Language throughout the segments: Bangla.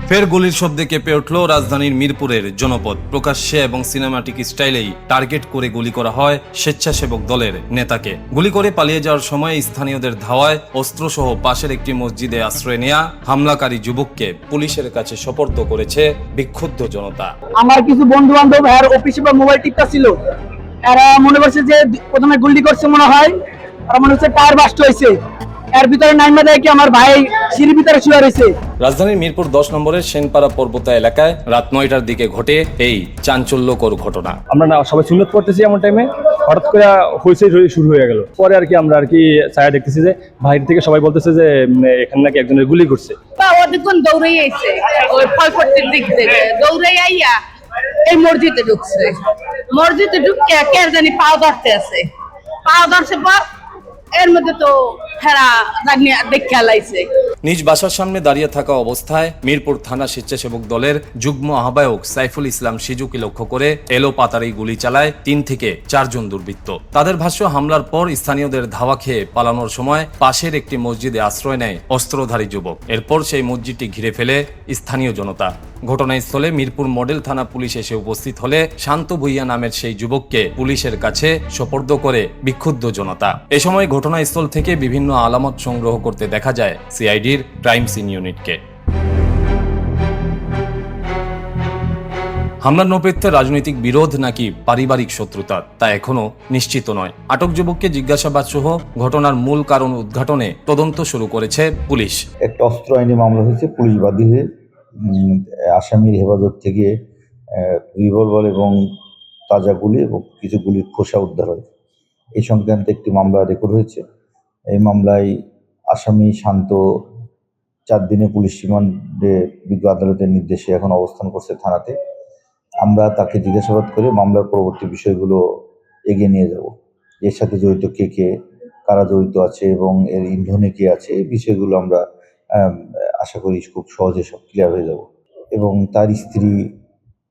ফের গুলির শব্দে কেঁপে উঠল রাজধানীর মিরপুরের জনপদ। প্রকাশ্যে এবং সিনেমাটিক স্টাইলেই টার্গেট করে গুলি করা হয় স্বেচ্ছাসেবক দলের নেতাকে। গুলি করে পালিয়ে যাওয়ার সময় স্থানীয়দের ধাওয়ায় অস্ত্রসহ পাশের একটি মসজিদে আশ্রয় নেয়া হামলাকারী যুবককে পুলিশের কাছে সোপর্দ করেছে বিক্ষুব্ধ জনতা। আমার কিছু বন্ধু বান্ধব এর অফিসে বা মোবাইল টিপটা ছিল, এরা মনে করছে যে প্রথমে গুলি করছে মনে হয়, আর মনে হচ্ছে টায়ার বাস্ট হয়েছে। এর ভিতরে নাইমা দেয় কি আমার ভাই সিঁড়ির ভিতরে শুয়ে রয়েছে। রাজধানীর মিরপুর 10 নম্বরের সেনপাড়া পর্বতা এলাকায় রাত 9টার দিকে ঘটে এই চাঞ্চল্যকর ঘটনা। আমরা না সবাই সুন্নত করতেছি এমন টাইমে হঠাৎ করে হইচই শুরু হয়ে গেল। পরে আমরা ছায়া দেখতেছি যে বাইরে থেকে সবাই বলতেছে যে এখানে নাকি একজনের গুলি করছে। অনেকক্ষণ দৌড়ে আইছে, ওই ফলপট্টির দিক থেকে দৌড়ে আইয়া এই মসজিদে ঢুকছে। মসজিদে ঢুকে কে জানি পাও ধরতে আছে, পাও ধরছে পর এর মধ্যে তো হেরা দেখে লাইছে। নিজ বাসার সামনে দাঁড়িয়ে থাকা অবস্থায় মিরপুর থানা স্বেচ্ছাসেবক দলের যুগ্ম আহ্বায়ক সাইফুল ইসলাম সিজুকে লক্ষ্য করে এলো পাতারি গুলি চালায় 3 থেকে 4 জন দুর্বৃত্ত। তাদের ভাষ্য, হামলার পর স্থানীয়দের ধাওয়া খেয়ে পালানোর সময় পাশের একটি মসজিদে আশ্রয় নেয় অস্ত্রধারী যুবক। এরপর সেই মসজিদটি ঘিরে ফেলে স্থানীয় জনতা। ঘটনাস্থলে মিরপুর মডেল থানা পুলিশ এসে উপস্থিত হলে শান্ত ভুইয়া নামের সেই যুবককে পুলিশের কাছে সোপর্দ করে বিক্ষুব্ধ জনতা। এ সময় ঘটনাস্থল থেকে বিভিন্ন আলামত সংগ্রহ করতে দেখা যায় সিআইডির ক্রাইম সিন ইউনিটকে। হামলার নেপথ্যে রাজনৈতিক বিরোধ নাকি পারিবারিক শত্রুতা তা এখনো নিশ্চিত নয়। আটক যুবককে জিজ্ঞাসাবাদ সহ ঘটনার মূল কারণ উদ্ঘাটনে তদন্ত শুরু করেছে পুলিশ। একটা অস্ত্র আইনে মামলা হয়েছে, পুলিশ বাদী হয়ে আসামির হেফাজত থেকে রিভলভার এবং তাজা গুলি এবং কিছু গুলির খোসা উদ্ধার হয়। এই সংক্রান্ত একটি মামলা রেকর্ড হয়েছে। এই মামলায় আসামি শান্ত 4 দিনে পুলিশ রিমান্ডে বিজ্ঞ আদালতের নির্দেশে এখন অবস্থান করছে থানাতে। আমরা তাকে জিজ্ঞাসাবাদ করে মামলার পরবর্তী বিষয়গুলো এগিয়ে নিয়ে যাব। এর সাথে জড়িত কে কারা জড়িত আছে এবং এর ইন্ধনে কে আছে, এই বিষয়গুলো আমরা আশা করি খুব সহজে সব ক্লিয়ার হয়ে যাব। এবং তার স্ত্রী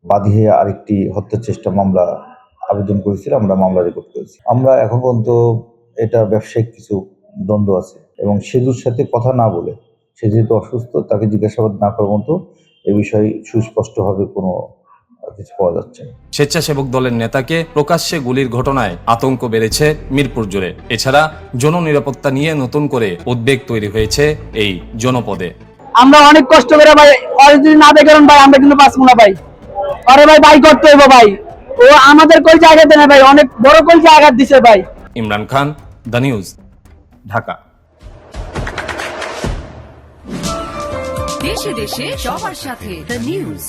বাদী হয়ে আরেকটি হত্যা চেষ্টা মামলা আবেদন করেছিল, আমরা মামলা রেকর্ড করেছি। আমরা এখন পর্যন্ত এটা ব্যবসায়িক কিছু দ্বন্দ্ব আছে এবং সেজুর সাথে কথা না বলে, সে যেহেতু অসুস্থ, তাকে জিজ্ঞাসাবাদ না করার মতো এ বিষয়ে সুস্পষ্টভাবে কোনো কিছু পাওয়া যাচ্ছে না। স্বেচ্ছাসেবক দলের নেতাকে প্রকাশ্যে গুলির ঘটনায় আতঙ্ক বেড়েছে মিরপুর জুড়ে। এছাড়া জননিরাপত্তা নিয়ে নতুন করে উদ্বেগ তৈরি হয়েছে এই জনপদে। আমরা অনেক কষ্ট করে ভাই, আর যদি না দেখেন ভাই আমরা কিন্তু বাঁচবো না ভাই। আরে ভাই বাই করতে হইব ভাই, ও আমাদের কই জায়গা দেয় না ভাই, অনেক বড় কই জায়গা দিছে ভাই। Imran Khan, the news, Dhaka. দেশে দেশে সবার সাথে দ্য নিউজ।